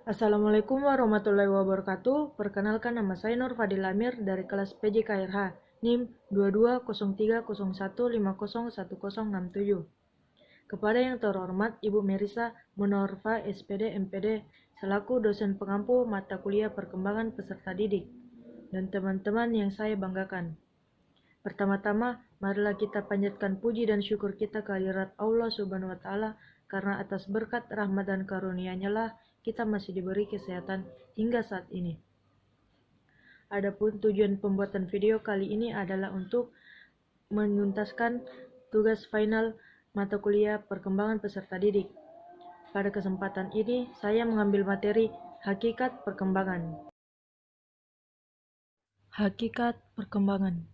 Assalamualaikum warahmatullahi wabarakatuh. Perkenalkan, nama saya Nur Fadil Amir dari kelas PJKRH, NIM 220301501067. Kepada yang terhormat Ibu Merisa Munorfa SPD MPD selaku dosen pengampu mata kuliah perkembangan peserta didik dan teman-teman yang saya banggakan. Pertama-tama, marilah kita panjatkan puji dan syukur kita kehadirat Allah Subhanahu wa Ta'ala, karena atas berkat rahmat dan karunia-Nya lah kita masih diberi kesehatan hingga saat ini. Adapun tujuan pembuatan video kali ini adalah untuk menuntaskan tugas final mata kuliah perkembangan peserta didik. Pada kesempatan ini, saya mengambil materi Hakikat Perkembangan. Hakikat Perkembangan.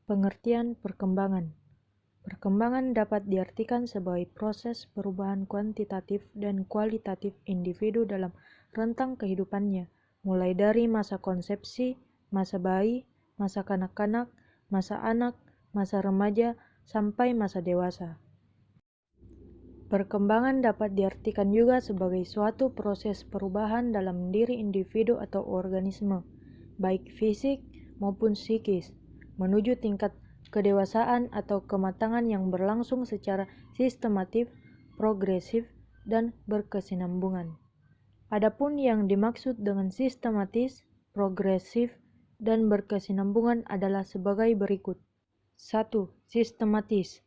Pengertian perkembangan. Perkembangan dapat diartikan sebagai proses perubahan kuantitatif dan kualitatif individu dalam rentang kehidupannya, mulai dari masa konsepsi, masa bayi, masa kanak-kanak, masa anak, masa remaja, sampai masa dewasa. Perkembangan dapat diartikan juga sebagai suatu proses perubahan dalam diri individu atau organisme, baik fisik maupun psikis, menuju tingkat kedewasaan atau kematangan yang berlangsung secara sistematif, progresif, dan berkesinambungan. Adapun yang dimaksud dengan sistematis, progresif, dan berkesinambungan adalah sebagai berikut. 1. Sistematis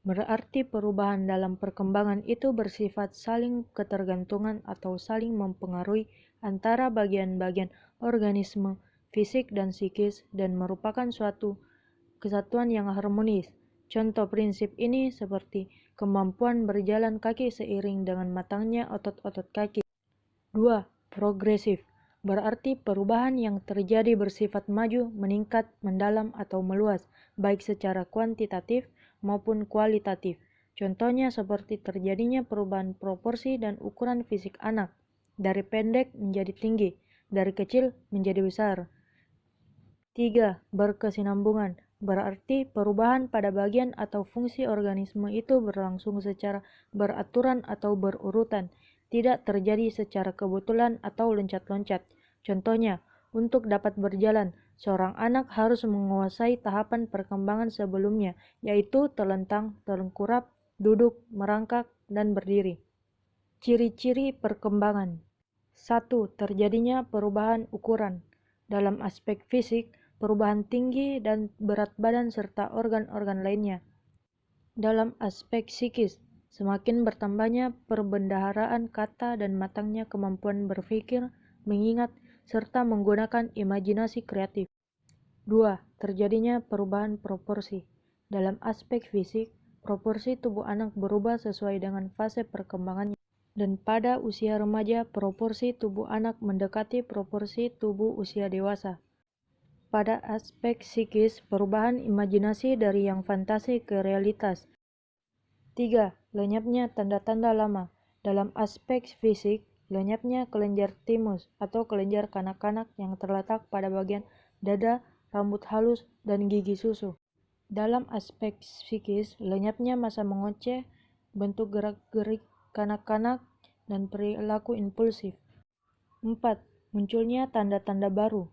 berarti perubahan dalam perkembangan itu bersifat saling ketergantungan atau saling mempengaruhi antara bagian-bagian organisme fisik dan psikis dan merupakan suatu kesatuan yang harmonis. Contoh prinsip ini seperti kemampuan berjalan kaki seiring dengan matangnya otot-otot kaki. 2. Progresif berarti perubahan yang terjadi bersifat maju, meningkat, mendalam, atau meluas, baik secara kuantitatif maupun kualitatif. Contohnya seperti terjadinya perubahan proporsi dan ukuran fisik anak, dari pendek menjadi tinggi, dari kecil menjadi besar. 3. Berkesinambungan berarti perubahan pada bagian atau fungsi organisme itu berlangsung secara beraturan atau berurutan, tidak terjadi secara kebetulan atau loncat-loncat. Contohnya, untuk dapat berjalan, seorang anak harus menguasai tahapan perkembangan sebelumnya, yaitu telentang, telengkurap, duduk, merangkak, dan berdiri. Ciri-ciri perkembangan. 1. Terjadinya perubahan ukuran. Dalam aspek fisik, perubahan tinggi dan berat badan serta organ-organ lainnya. Dalam aspek psikis, semakin bertambahnya perbendaharaan kata dan matangnya kemampuan berpikir, mengingat, serta menggunakan imajinasi kreatif. 2. Terjadinya perubahan proporsi. Dalam aspek fisik, proporsi tubuh anak berubah sesuai dengan fase perkembangannya. Dan pada usia remaja, proporsi tubuh anak mendekati proporsi tubuh usia dewasa. Pada aspek psikis, perubahan imajinasi dari yang fantasi ke realitas. 3. Lenyapnya tanda-tanda lama. Dalam aspek fisik, lenyapnya kelenjar timus atau kelenjar kanak-kanak yang terletak pada bagian dada, rambut halus, dan gigi susu. Dalam aspek psikis, lenyapnya masa mengoceh, bentuk gerak-gerik kanak-kanak, dan perilaku impulsif. 4. Munculnya tanda-tanda baru.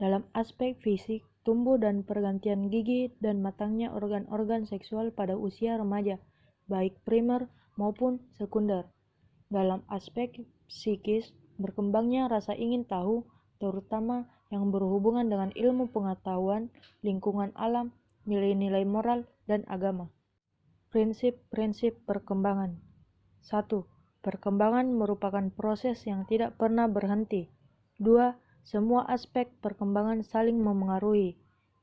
Dalam aspek fisik, tumbuh dan pergantian gigi dan matangnya organ-organ seksual pada usia remaja, baik primer maupun sekunder. Dalam aspek psikis, berkembangnya rasa ingin tahu, terutama yang berhubungan dengan ilmu pengetahuan, lingkungan alam, nilai-nilai moral, dan agama. Prinsip-prinsip perkembangan. 1. Perkembangan merupakan proses yang tidak pernah berhenti. 2. Semua aspek perkembangan saling memengaruhi.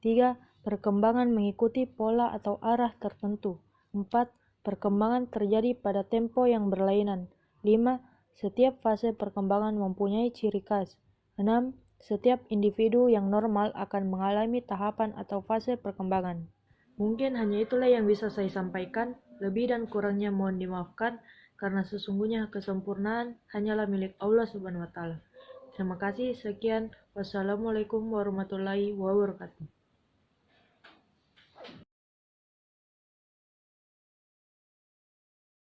3. Perkembangan mengikuti pola atau arah tertentu. 4. Perkembangan terjadi pada tempo yang berlainan. 5. Setiap fase perkembangan mempunyai ciri khas. 6. Setiap individu yang normal akan mengalami tahapan atau fase perkembangan. Mungkin hanya itulah yang bisa saya sampaikan. Lebih dan kurangnya mohon dimaafkan, karena sesungguhnya kesempurnaan hanyalah milik Allah Subhanahu wa Ta'ala. Terima kasih, sekian. Wassalamualaikum warahmatullahi wabarakatuh.